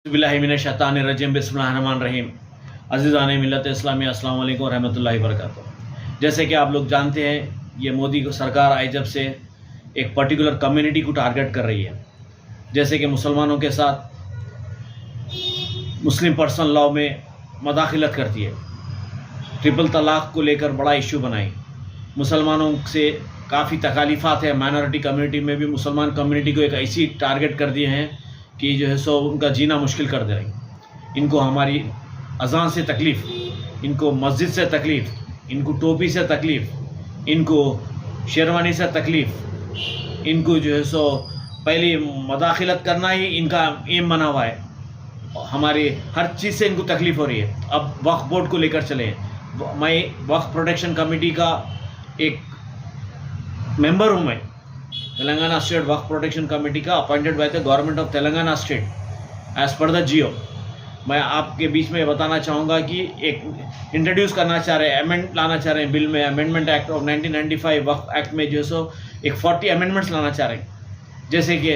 बिस्मिल्लाहिर्रहमानिर्रहीम बिस्मिल्लाहिर्रहमानिर्रहीम। अज़ीज़ान मिल्लत इस्लामी अस्सलाम वालेकुम व रहमतुल्लाहि व बरकातुहू। जैसे कि आप लोग जानते हैं, ये मोदी सरकार आई जब से एक पर्टिकुलर कम्युनिटी को टारगेट कर रही है। जैसे कि मुसलमानों के साथ मुस्लिम पर्सनल लॉ में मदाखिलत करती है, ट्रिपल तलाक़ को लेकर बड़ा इशू बनाई, मुसलमानों से काफ़ी तकालीफ़ात है। माइनॉरिटी कम्युनिटी में भी मुसलमान कम्युनिटी को एक ऐसी टारगेट कर दिए हैं कि जो है सो उनका जीना मुश्किल कर दे रही। इनको हमारी अज़ान से तकलीफ़, इनको मस्जिद से तकलीफ़, इनको टोपी से तकलीफ़, इनको शेरवानी से तकलीफ़, इनको जो है सो पहले मदाखिलत करना ही इनका एम बना हुआ है। हमारी हर चीज़ से इनको तकलीफ़ हो रही है। अब वक्फ बोर्ड को लेकर चले, मैं वक्फ प्रोटेक्शन कमेटी का एक मेंबर हूँ। मैं तेलंगाना स्टेट वक्फ प्रोटेक्शन कमेटी का appointed by the government of Telangana state as per the GO. मैं आपके बीच में बताना चाहूँगा कि एक इंट्रोड्यूस करना चाह रहे हैं, अमेंड लाना चाह रहे हैं बिल में, amendment act of 1995 Waqf act में जो सो एक 40 अमेंडमेंट्स लाना चाह रहे हैं। जैसे कि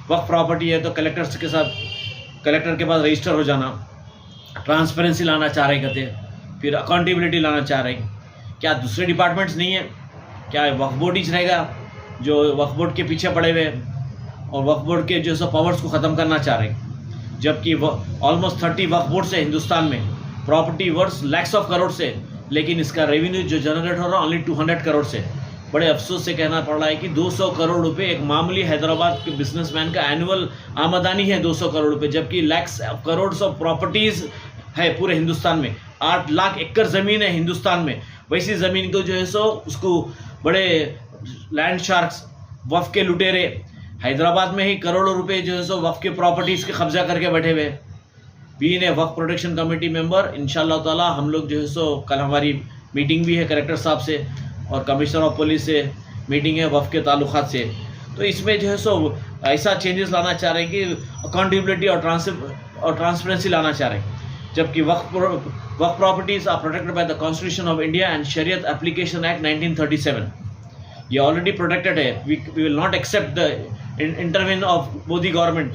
वक्फ प्रॉपर्टी है तो कलेक्टर्स के साथ, कलेक्टर के पास रजिस्टर हो जाना, ट्रांसपेरेंसी लाना चाह रहे कहते, फिर अकाउंटेबिलिटी लाना चाह रहे। क्या दूसरे डिपार्टमेंट्स नहीं है? क्या वक्फ बोर्ड ही रहेगा जो वक्फ बोर्ड के पीछे पड़े हुए और वक्फ बोर्ड के जो सब पावर्स को ख़त्म करना चाह रहे हैं? जबकि ऑलमोस्ट 30 वक्फ बोर्ड से हिंदुस्तान में property worth lakhs of crore से, लेकिन इसका रेवेन्यू जो जनरेट हो रहा है ओनली 200 करोड़ से। बड़े अफसोस से कहना पड़ रहा है कि 200 करोड़ रुपए एक मामूली हैदराबाद के बिजनेसमैन का एनुअल आमदनी है, 200 करोड़ रुपए, जबकि लैक्स करोड़ ऑफ प्रॉपर्टीज़ है पूरे हिंदुस्तान में। 8 लाख एकड़ ज़मीन है हिंदुस्तान में। वैसी ज़मीन को जो है सो उसको बड़े लैंड शार्क्स, वफ़ के लुटेरे हैदराबाद में ही करोड़ों रुपए जो है सो वफ़ के प्रॉपर्टीज़ के कब्जा करके बैठे हुए। Being a Waqf protection committee member, इंशाल्लाह ताला हम लोग जो है सो कल हमारी मीटिंग भी है कलेक्टर साहब से और कमिश्नर ऑफ पुलिस से मीटिंग है वफ़ के ताल्लुकात से। तो इसमें जो है सो ऐसा चेंजेस लाना चाह रहे हैं कि अकाउंटेबिलिटी और ट्रांसपेरेंसी लाना चाह रहे हैं। जबकि वक्फ properties are protected by the constitution of India and शरीयत एप्लीकेशन एक्ट 1937। ये ऑलरेडी प्रोटेक्टेड है। We will not accept the intervene of Modi government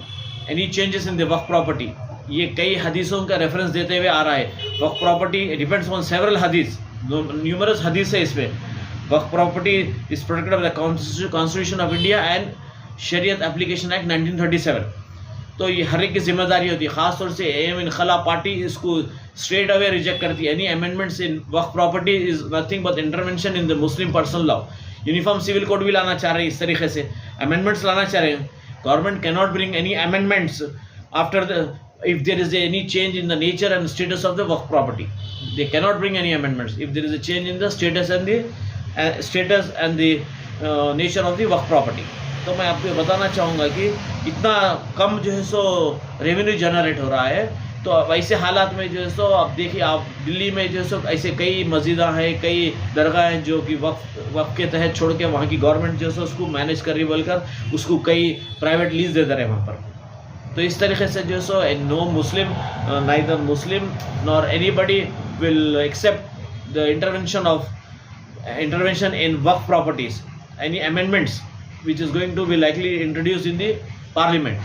any changes in the वक्फ प्रॉपर्टी। ये कई हदीसों का रेफरेंस देते हुए आ रहा है। वक्फ प्रॉपर्टी डिपेंड्स ऑन सेवरल हदीस, न्यूमरस हदीस है इसमें। वक्फ property is protected by the constitution of India and शरीयत एप्लीकेशन एक्ट 1937। तो ये हर एक की जिम्मेदारी होती है। ख़ासतौर से एम इन खला पार्टी इसको स्ट्रेट अवे रिजेक्ट करती है। Any amendments in Waqf property is nothing but intervention in the Muslim personal law. Uniform civil code भी लाना चाह रहे हैं, इस तरीके से अमेंडमेंट्स लाना चाह रहे हैं। Government can not bring any amendments after the if there is any change in the nature and status of the waqf property. They cannot bring any amendments if there is a change in the status and the nature of the waqf property. तो मैं आपको बताना चाहूँगा कि इतना कम जो है सो revenue generate हो रहा है। तो ऐसे हालात में जो है सो अब देखिए, आप दिल्ली में जो है सो ऐसे कई मस्जिदां हैं, कई दरगाह हैं जो कि वक्फ के तहत छोड़ के वहाँ की गवर्नमेंट जो है सो उसको मैनेज कर रही, बोलकर उसको कई प्राइवेट लीज दे रहे हैं वहाँ पर। तो इस तरीके से जो है सो no Muslim, neither Muslim nor anybody will accept the intervention in Waqf properties, any amendments which is going to be likely introduced in the parliament.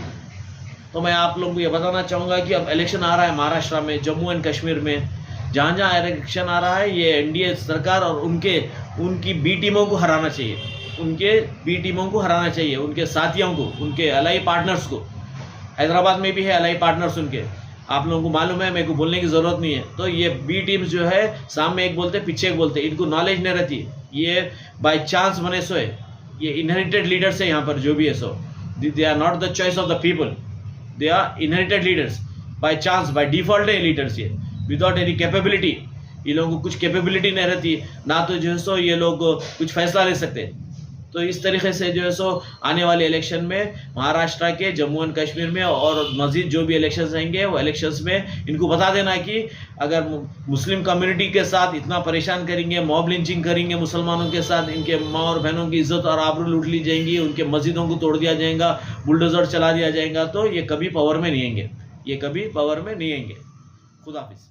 तो मैं आप लोगों को ये बताना चाहूँगा कि अब इलेक्शन आ रहा है महाराष्ट्र में, जम्मू एंड कश्मीर में, जहाँ जहाँ इलेक्शन आ रहा है, ये एनडीए सरकार और उनकी बी टीमों को हराना चाहिए, उनके साथियों को, उनके अलाई पार्टनर्स को। हैदराबाद में भी है अलाई पार्टनर्स उनके, आप लोगों को मालूम है, मेरे को बोलने की ज़रूरत नहीं है। तो ये बी टीम्स जो है सामने एक बोलते पीछे एक बोलते, इनको नॉलेज नहीं रहती, ये बाई चांस बने सो है, ये इनहेरिटेड लीडर्स है यहाँ पर जो भी है सो। They are not the choice of the people, they are inherited leaders by chance, by default है लीडर्स ये, विदाउट एनी कैपेबिलिटी। ये लोगों को कुछ कैपेबिलिटी नहीं रहती, ना तो जो है सो ये लोग कुछ फैसला ले सकते। तो इस तरीके से जो है सो आने वाले इलेक्शन में महाराष्ट्र के, जम्मू एंड कश्मीर में और मज़ीद जो भी इलेक्शंस रहेंगे वो इलेक्शंस में इनको बता देना कि अगर मुस्लिम कम्युनिटी के साथ इतना परेशान करेंगे, मॉब लिंचिंग करेंगे मुसलमानों के साथ, इनके माँ और बहनों की इज्जत और आबरू लूट ली जाएंगी, उनके मस्जिदों को तोड़ दिया जाएगा, बुलडोज़र चला दिया जाएगा, तो ये कभी पावर में नहीं आएंगे, खुदा हाफिज़।